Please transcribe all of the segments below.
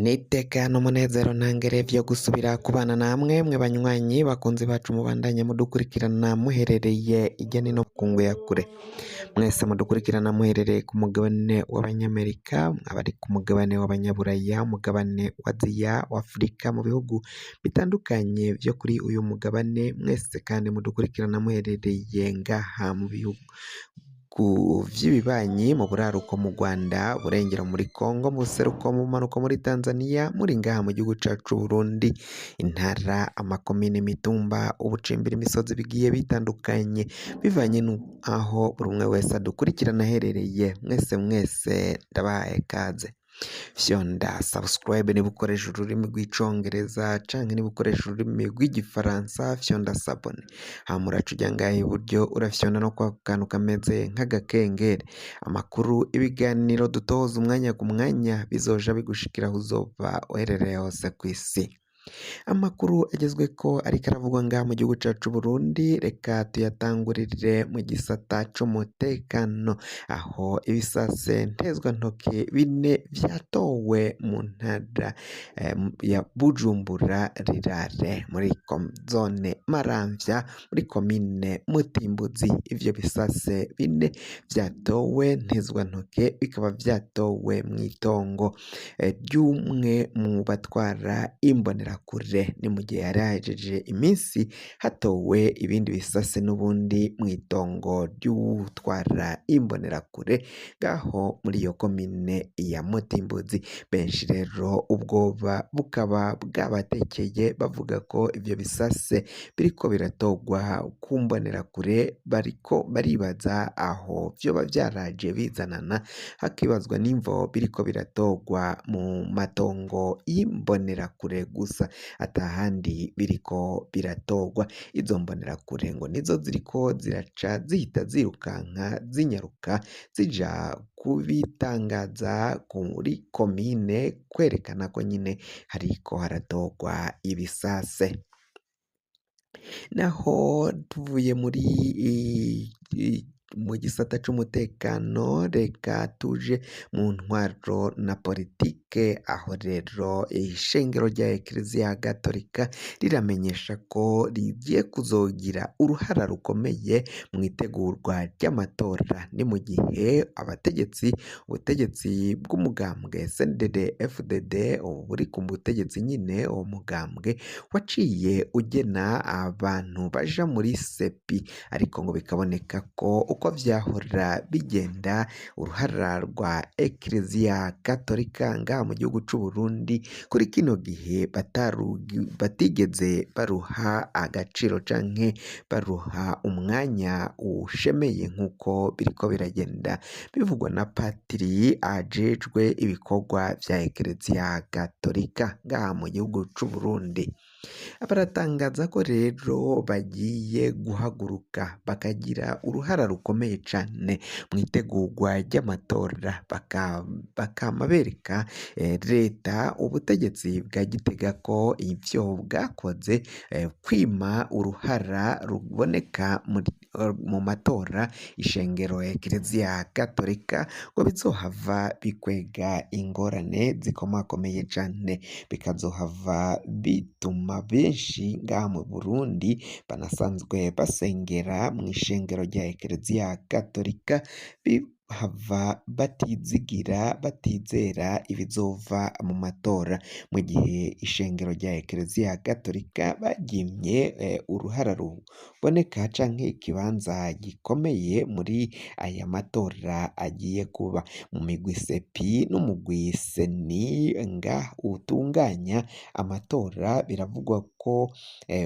Nitekana umunezero ntangere vyo gusubira kubana namwe mwe banywanyi bakunzi bacu mubandanya mudukurikirana muherereye irya nino kungu ya kure mwese mudukurikirana muherereye ku mugabane w'abanyamerika abari ku mugabane w'abanyaburaya umugabane wa Aziya wa Afurika mu bihugu bitandukanye vyo kuri uyu mugabane mwese kandi mudukurikirana muherereye ngaha mu bihugu vy'ibibanyi mu buraruko mu Rwanda burengero muri Kongo mu seruko mu manuko muri Tanzania muri ngaha mu gihugu cacu Burundi intara amakomine mitumba ubucimbira imisozi bigiye bitandukanye bivanye aho buri umwe wese adukurikirana aherereye mwese ndabahaye kaze fyonda subscribe niba ukoresha ururimi rw'icongereza canke niba ukoresha ururimi rw'igifaransa fyonda sabone hama uraca uja ngaha iburyo urafyonda no kwa kantu kameze nk'agakengeri amakuru ibiganiro dutoza umwanya ku mwanya bizoja bigushikira aho uzoba uherereye hose kw'isi amakuru agezweko ariko aravugwa ngaha mu gihugu cacu Burundi reka tuyatangurire mu gisata c'umutekano aho ibisase ntezwantoke bine vyatowe mu ntara ya Bujumbura rirare muri zone Maramvya muri komine Mutimbuzi ivyo bisase bine vyatowe ntezwantoke bikaba vyatowe mw'itongo ry'umwe mu batwara imbonerakure ni mu gihe yari hahejeje iminsi hatowe ibindi bisase n'ubundi mw'itongo ry'utwara imbonerakure ngaho muri iyo komine ya Mutimbuzi benshi rero ubwoba bukaba bwabatekeye bavuga ko ivyo bisase biriko biratogwa ku mbonerakure bariko baribaza aho vyoba vyaraje bizanana hakibazwa n'imvo biriko biratogwa mu matongo y'imbonerakure gusa atahandi biriko biratogwa izo mbonerakure ngo nizo ziriko ziraca zihita zirukanka zinyaruka zija kubitangaza kuri komine kwerekana ko nyine hariko haratogwa ibisase naho tuvuye muri mu gisata c'umutekano reka tuje mu ntwaro na politike aho rero ishengero rya Eklezia Gatolika riramenyesha ko rigiye kuzogira uruhara rukomeye mu itegurwa ry'amatora ni mu gihe ubutegetsi bw'umugambwe CNDD FDD buri ku butegetsi nyine uwo mugambwe waciye ugena abantu baja muri sepi ariko ngo bikaboneka ko uko vyahora bigenda uruhara rwa Eklezia Gatolika ngaha mu gihugu c'u Burundi kuri kino gihe batigeze baruha agaciro canke baruha umwanya ushemeye nk'uko biriko biragenda bivugwa na patiri ajejwe ibikorwa vya Eklezia Gatolika ngaha mu gihugu c'u Burundi baratangaza ko rero bagiye guhaguruka bakagira uruhara rukomeye cane mu itegurwa ry'amatora bakama bereka leta ubutegetsi bwa Gitega ko ivyo bwakoze kwima uruhara ruboneka mu matora ishengero Eklezia Gatolika ngo bizohava bikwega ingorane zikomakomeye cane bikazohava bituma benshi ngaha mu Burundi banasanzwe basengera mu ishengero rya Eklezia Gatolika hava batizera ibizova mu matora mu gihe ishengero rya Eklezia Gatolika bagimye uruhara ruboneka canke ikibanza gikomeye muri aya matora agiye kuba mu migwi sepi n'umugwi seni nga utunganya amatora biravugwa ko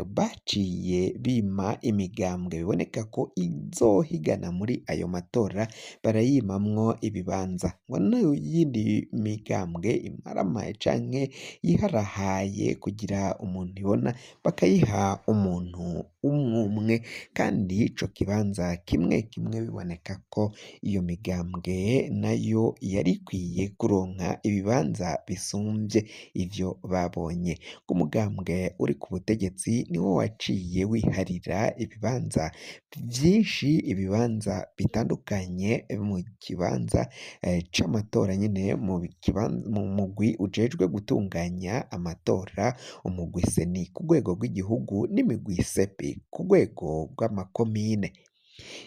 baciye bima imigambwe biboneka ko izohigana muri ayo matora barayimamwo ibibanza ngo n'iyindi migambwe imaramaye canke yiharahaye kugira umuntu ibona bakayiha umuntu umwe kandi ico kibanza kimwe biboneka ko iyo migambwe nayo yari ikwiye kuronka ibibanza bisumvye ivyo babonye umugambwe uri ku butegetsi niwo waciye wiharira ibibanza vyinshi ibibanza bitandukanye mu kibanza c'amatora nyene mu mugwi ujejwe gutunganya amatora, umugwi seni ku rwego rw'igihugu n'imigwi sepi ku rwego rw'amakomine.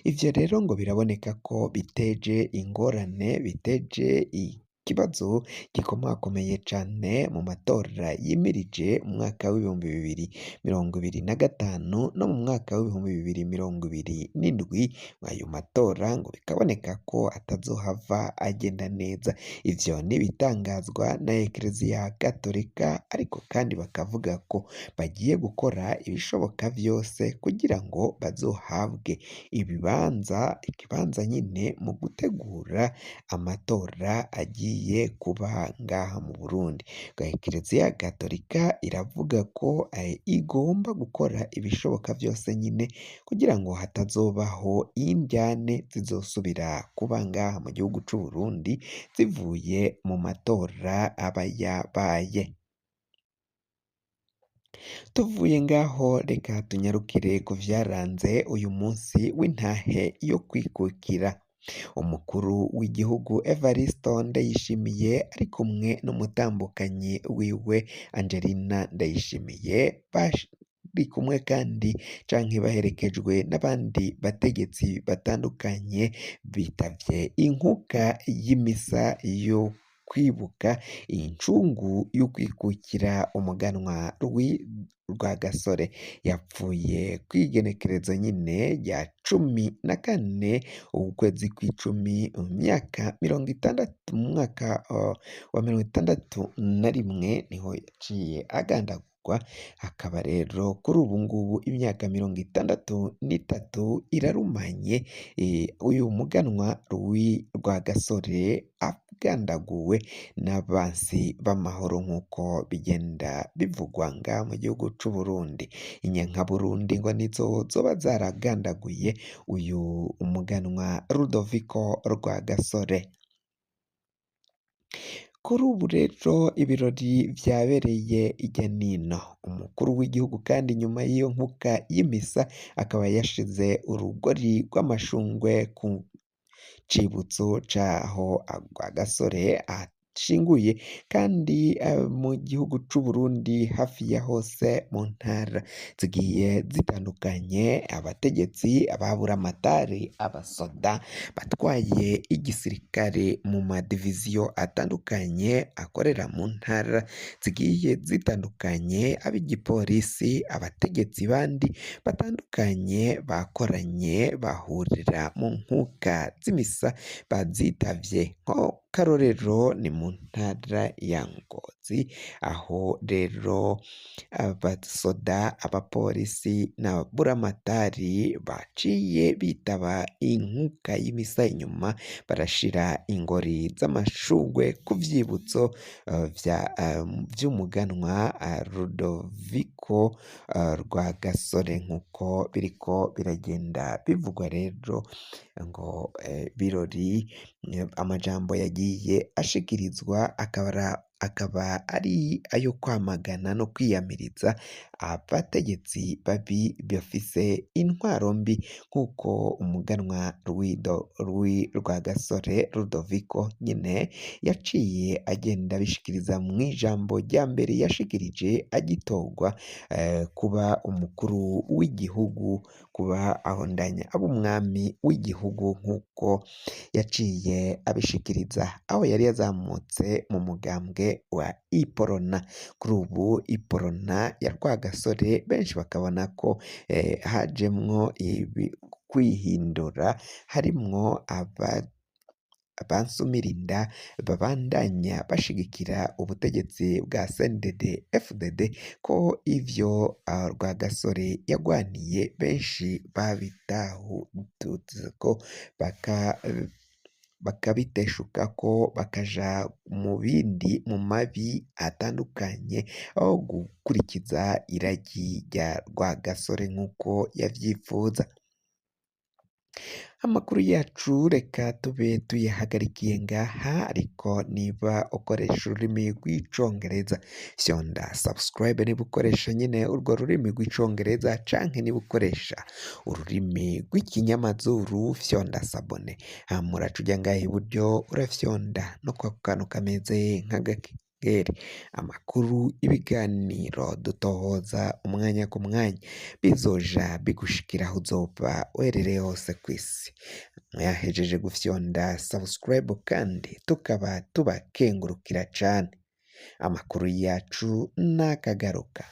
Ivyo rero ngo biraboneka ko biteje ingorane, biteje ikibazo gikomakomeye cane mu matora yimirije mu mwaka w'ibihumbi bibiri mirongo ibiri na gatanu no mu mwaka w'ibihumbi bibiri mirongo ibiri n'indwi. Ayo matora ngo bikaboneka ko atazohava agenda neza. Ivyo n'ibitangazwa na Ekereziya Gatolika, ariko kandi bakavuga ko bagiye gukora ibishoboka vyose kugira ngo bazohabwe ikibanza nyine mu gutegura amatora agiye kuba ngaha mu Burundi. Ekereziya Gatolika iravuga ko igomba gukora ibishoboka vyose nyine kugira ngo hatazobaho indyane zizosubira kuba ngaha mu gihugu c'u Burundi zivuye mu matora aba yabaye. Tuvuye ngaho reka tunyarukire ku vyaranze uyu munsi w'intahe yo kwikukira. Umukuru w'igihugu Evaristo Ndayishimiye ari kumwe n'umutambukanyi wiwe Angelina Ndayishimiye bari kumwe kandi canke baherekejwe n'abandi bategetsi batandukanye, bitavye inkuka y'imisa yo kwibuka incungu y'ukwikukira umuganwa Rwagasore. Yapfuye kw'igenekerezo nyine rya 14 ukwezi kw'icumi mu myaka 60, mu mwaka wa 61 niho yaciye agandagurwa. Akaba rero kuri ubu ngubu imyaka 63 irarumanye uyu muganwa Rwagasore agandaguwe n'abansi b'amahoro nk'uko bigenda bivugwa nga mu gihugu c'u Burundi. Inyankaburundi ngo nizo zoba zaragandaguye uyu umuganwa Rudoviko Rwagasore. Kuri ubu rero ibirori vyabereye irya nino. Umukuru w'igihugu kandi nyuma y'iyo nkuka y'imisa akaba yashize urugori rw'amashungwe ku cibutso caho Rwagasore ashinguye, kandi mu gihugu c'u Burundi hafi ya hose mu ntara zigiye zitandukanye, abategetsi, ababuramatari, abasoda batwaye igisirikare mu madiviziyo atandukanye akorera mu ntara zigiye zitandukanye, ab'igipolisi, abategetsi bandi batandukanye bakoranye bahurira mu nkuka z'imisa bazitavye. Nko karorero ni mu ntara ya Ngozi, aho rero abasoda, abapolisi n'ababuramatari baciye bitaba inkuka y'imisa, inyuma barashira ingori z'amashurwe ku vyibutso vy'umuganwa Rudoviko Rwagasore. Nk'uko biriko biragenda bivugwa rero ngo birori, amajambo yagiye ashikirizwa akaba ari ayo kwamagana no kwiyamiriza abategetsi babi bafise intwaro mbi, nk'uko umuganwa Rwagasore Rudoviko nyine yaciye agenda abishikiriza mw'ijambo rya mbere yashikirije agitorwa kuba umukuru w'igihugu, kuba ahondanya ab'umwami w'igihugu, nk'uko yaciye abishikiriza aho yari yazamutse mu mugambwe wa Iporona. Kuri ubu Iporona ya Rwagasore benshi bakabona ko hajemwo kwihindura, harimwo abansumirinda babandanya bashigikira ubutegetsi bwa CNDD FDD, ko ivyo Rwagasore yagwaniye benshi babitahutse ko bakabiteshuka ko bakaja mu bindi, mu mabi atandukanye, aho gukurikiza iragi rya Rwagasore nk'uko yavyifuza. Amakuru yacu reka tube tuyahagarikiye ngaha, ariko niba ukoresha ururimi rw'icongereza fyonda subscribe, niba ukoresha nyine urwo rurimi rw'icongereza canke niba ukoresha ururimi rw'ikinyamazuru fyonda sabone. Muraca uja ngaha iburyo urafyonda no kwa kantu kameze nk'agakengeri, amakuru ibiganiro dutohoza umwanya ku mwanya bizoja bigushikira aho uzoba uherereye hose kw'isi. Mwahejeje gufyonda subscribe kandi tukaba tubakengurukira cane. Amakuru yacu nakagaruka.